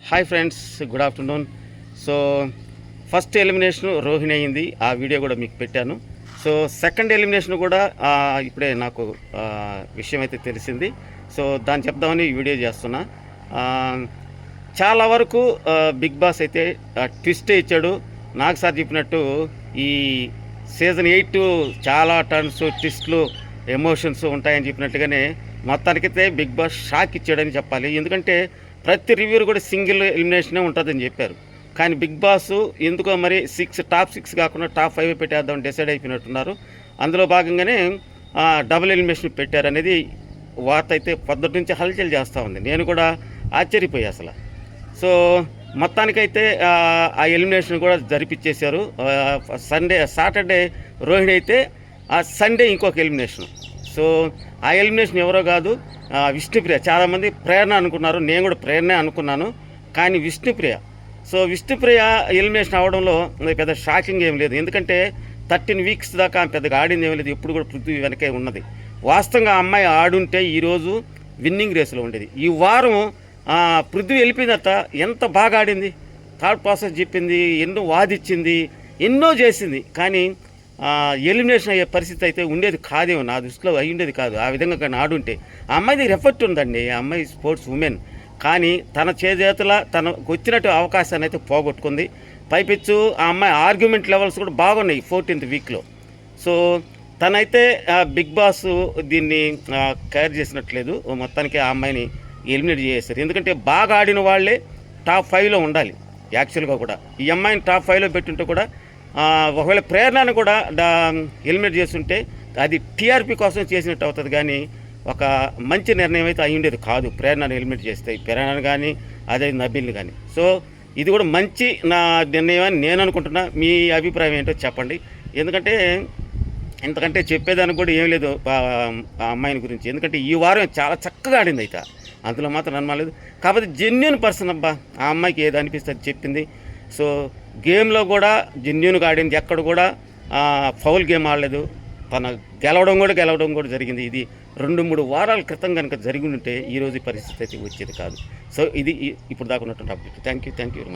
Hi friends, good afternoon. So first elimination Rohini అయింది, ఆ video కూడా మీకు పెట్టాను. సో సెకండ్ ఎలిమినేషన్ కూడా ఇప్పుడే నాకు విషయం అయితే తెలిసింది. సో దాన్ని చెప్దామని ఈ వీడియో చేస్తున్నా. చాలా వరకు బిగ్ బాస్ అయితే ట్విస్టే ఇచ్చాడు. నాకు సార్ చెప్పినట్టు ఈ సీజన్ 8 చాలా టర్న్స్, ట్విస్ట్లు, ఎమోషన్స్ ఉంటాయని చెప్పినట్టుగానే మొత్తానికైతే బిగ్ బాస్ షాక్ ఇచ్చాడని చెప్పాలి. ఎందుకంటే ప్రతి రివ్యూలు కూడా సింగిల్ ఎలిమినేషనే ఉంటుందని చెప్పారు. కానీ బిగ్ బాస్ ఎందుకో మరి టాప్ 6 కాకుండా టాప్ 5 పెట్టేద్దాం డిసైడ్ అయిపోయినట్టున్నారు. అందులో భాగంగానే డబుల్ ఎలిమినేషన్ పెట్టారనేది వార్త అయితే పొద్దుటి నుంచి హల్చల్ చేస్తూ ఉంది. నేను కూడా ఆశ్చర్యపోయా అసలు. సో మొత్తానికైతే ఆ ఎలిమినేషన్ కూడా జరిపించేశారు. సాటర్డే రోహిణి అయితే సండే ఇంకొక ఎలిమినేషన్. సో ఆ ఎలిమినేషన్ ఎవరో కాదు, విష్ణుప్రియ. చాలామంది ప్రేరణ అనుకున్నారు, నేను కూడా ప్రేరణే అనుకున్నాను, కానీ విష్ణుప్రియ. సో విష్ణుప్రియ ఎలిమినేషన్ అవ్వడంలో పెద్ద షాకింగ్ ఏం లేదు. ఎందుకంటే 13 వీక్స్ దాకా పెద్దగా ఆడింది ఏం లేదు. ఎప్పుడు కూడా పృథ్వీ వెనకే ఉన్నది. వాస్తవంగా ఆ అమ్మాయి ఆడుంటే ఈరోజు విన్నింగ్ రేసులో ఉండేది. ఈ వారం పృథ్వీ వెళ్ళిపోయినట్ట ఎంత బాగా ఆడింది, థాట్ ప్రాసెస్ చెప్పింది, ఎన్నో వాదిచ్చింది, ఎన్నో చేసింది. కానీ ఎలిమినేషన్ అయ్యే పరిస్థితి అయితే ఉండేది కాదేమో, నా దృష్టిలో అయి ఉండేది కాదు. ఆ విధంగా కానీ ఆడుంటే ఆ అమ్మాయి దగ్గర ఎఫర్ట్ ఉందండి. ఆ అమ్మాయి స్పోర్ట్స్ ఉమెన్. కానీ తన చేతుల తనకు వచ్చినట్టు అవకాశాన్ని అయితే పోగొట్టుకుంది. పైపిచ్చు ఆ అమ్మాయి ఆర్గ్యుమెంట్ లెవెల్స్ కూడా బాగున్నాయి 14th వీక్లో. సో తనైతే బిగ్ బాస్ దీన్ని కేర్ చేసినట్లేదు. మొత్తానికి ఆ అమ్మాయిని ఎలిమినేట్ చేసేస్తారు. ఎందుకంటే బాగా ఆడిన వాళ్ళే టాప్ 5లో ఉండాలి యాక్చువల్గా కూడా. ఈ అమ్మాయిని టాప్ 5లో పెట్టుంటే కూడా ఒకవేళ ప్రేరణను కూడా ఎలిమినేట్ చేస్తుంటే అది టీఆర్పీ కోసం చేసినట్టు అవుతుంది. కానీ ఒక మంచి నిర్ణయం అయితే అయి ఉండేది కాదు ప్రేరణను ఎలిమినేట్ చేస్తే, ప్రేరణను కానీ అదే నబీల్ని కానీ. సో ఇది కూడా మంచి నా నిర్ణయం అని నేను అనుకుంటున్నా. మీ అభిప్రాయం ఏంటో చెప్పండి. ఎందుకంటే ఎందుకంటే చెప్పేదానికి కూడా ఏం లేదు ఆ అమ్మాయిని గురించి. ఎందుకంటే ఈ వారం చాలా చక్కగా ఆడింది అయితే, అందులో మాత్రం నమ్మలేదు. కాకపోతే జెన్యున్ పర్సన్ అబ్బా, ఆ అమ్మాయికి ఏది అనిపిస్తే అది చెప్పింది. సో గేమ్లో కూడా జెన్యున్గా ఆడింది, ఎక్కడ కూడా ఫౌల్ గేమ్ ఆడలేదు. తన గెలవడం కూడా జరిగింది. ఇది 2-3 వారాల క్రితం కనుక జరిగి ఉంటే ఈరోజు పరిస్థితి అయితే వచ్చేది కాదు. సో ఇది ఇప్పుడు దాకా ఉన్నటువంటి update. Thank you very much.